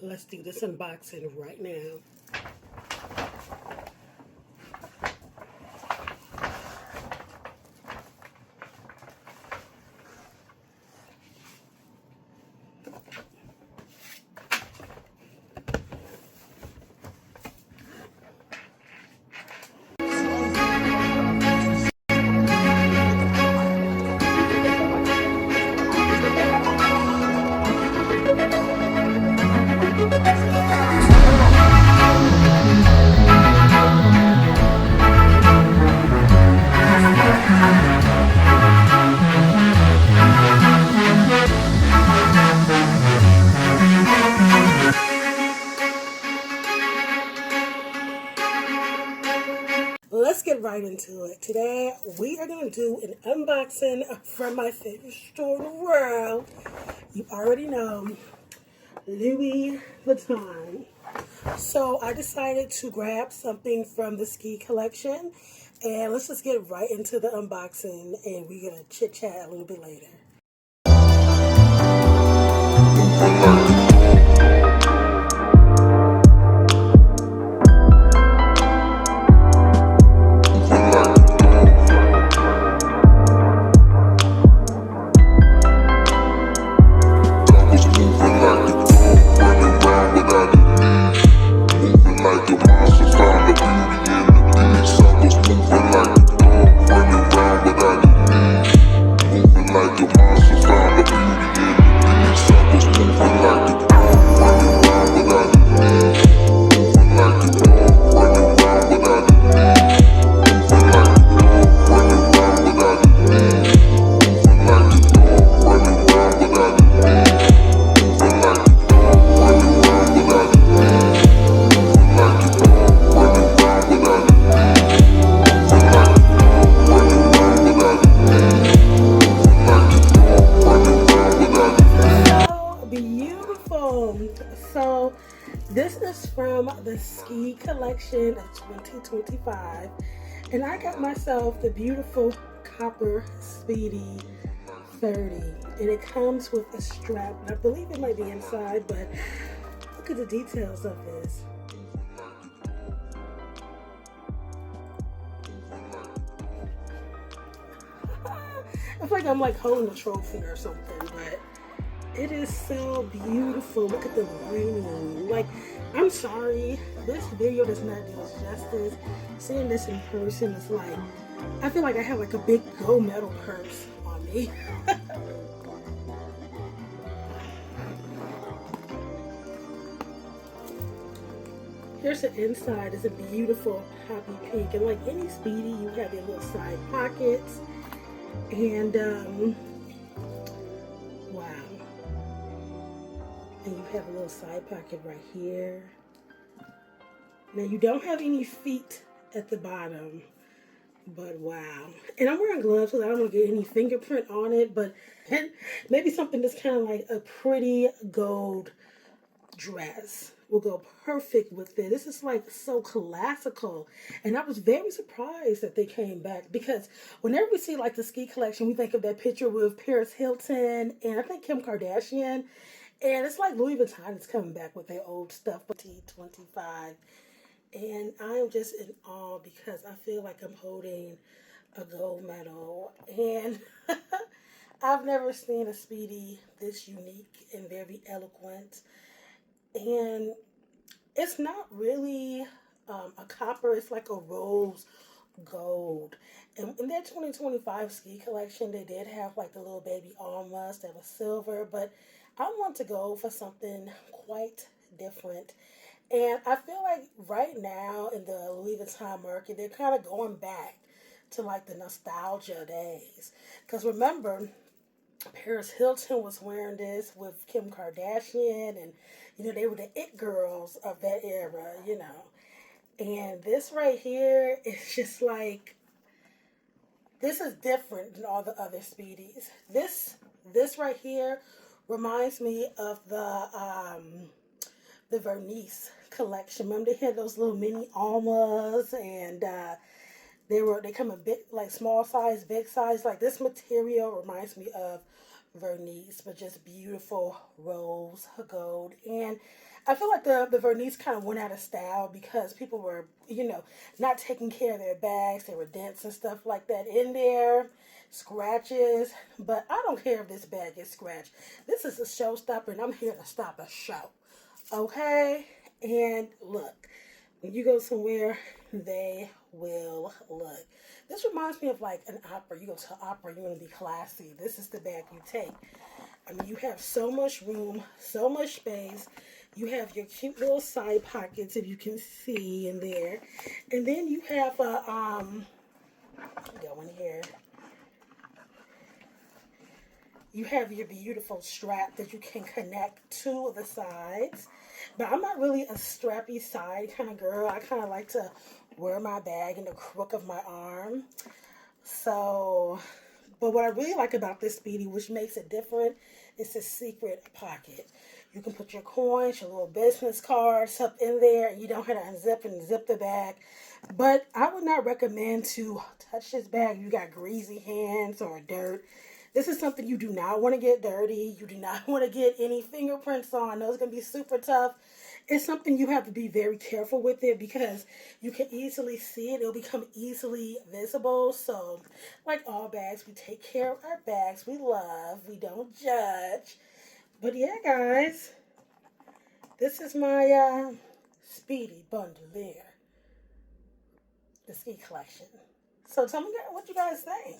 Let's do this unboxing right now. Let's get right into it. Today, we are going to do an unboxing from my favorite store in the world. You already know, Louis Vuitton. So I decided to grab something from the ski collection, and let's just get right into the unboxing, and we're going to chit chat a little bit later. Beautiful. So this is from the ski collection of 2025, and I got myself the beautiful copper Speedy 30, and it comes with a strap, and I believe it might be inside, but look at the details of this. I feel like I'm like holding a trophy or something, but it is so beautiful. Look at the lining. Like, I'm sorry, this video does not do us justice. Seeing this in person is like, I feel like I have like a big gold medal purse on me. Here's the inside. It's a beautiful poppy pink, and like any Speedy, you have your little side pockets, and wow. And you have a little side pocket right here. Now you don't have any feet at the bottom, but wow. And I'm wearing gloves because I don't want to get any fingerprint on it, but maybe something that's kind of like a pretty gold dress will go perfect with it. This is like so classical, and I was very surprised that they came back, because whenever we see like the ski collection, we think of that picture with Paris Hilton and I think Kim Kardashian. And it's like Louis Vuitton is coming back with their old stuff for T25. And I am just in awe because I feel like I'm holding a gold medal. And I've never seen a Speedy this unique and very eloquent. And it's not really a copper, it's like a rose gold. And in their 2025 ski collection, they did have like the little baby almas that was silver, but I want to go for something quite different. And I feel like right now in the Louis Vuitton market, they're kind of going back to like the nostalgia days. Because remember, Paris Hilton was wearing this with Kim Kardashian, and you know, they were the it girls of that era, you know. And this right here is just like, this is different than all the other Speedies. This right here reminds me of the Vernice collection. Remember they had those little mini almas, and they come in big, like small size, big size. Like this material reminds me of vernice, but just beautiful rose gold. And I feel like the vernice kind of went out of style because people were, not taking care of their bags. There were dents and stuff like that in there, scratches. But I don't care if this bag is scratched. This is a showstopper, and I'm here to stop a show. Okay? And look, when you go somewhere, they will look. This reminds me of like an opera. You go to an opera, you want to be classy. This is the bag you take. I mean, you have so much room, so much space. You have your cute little side pockets, if you can see in there. And then you have a, go in here. You have your beautiful strap that you can connect to the sides. But I'm not really a strappy side kind of girl. I kind of like to wear my bag in the crook of my arm. So, but what I really like about this Speedy, which makes it different, is the secret pocket. You can put your coins, your little business cards up in there, and you don't have to unzip and zip the bag. But I would not recommend to touch this bag if you got greasy hands or dirt. This is something you do not want to get dirty. You do not want to get any fingerprints on. Those are going to be super tough. It's something you have to be very careful with it because you can easily see it. It'll become easily visible. So, like all bags, we take care of our bags. We love. We don't judge. But yeah, guys, this is my Speedy Bundelier, the ski collection. So tell me what you guys think.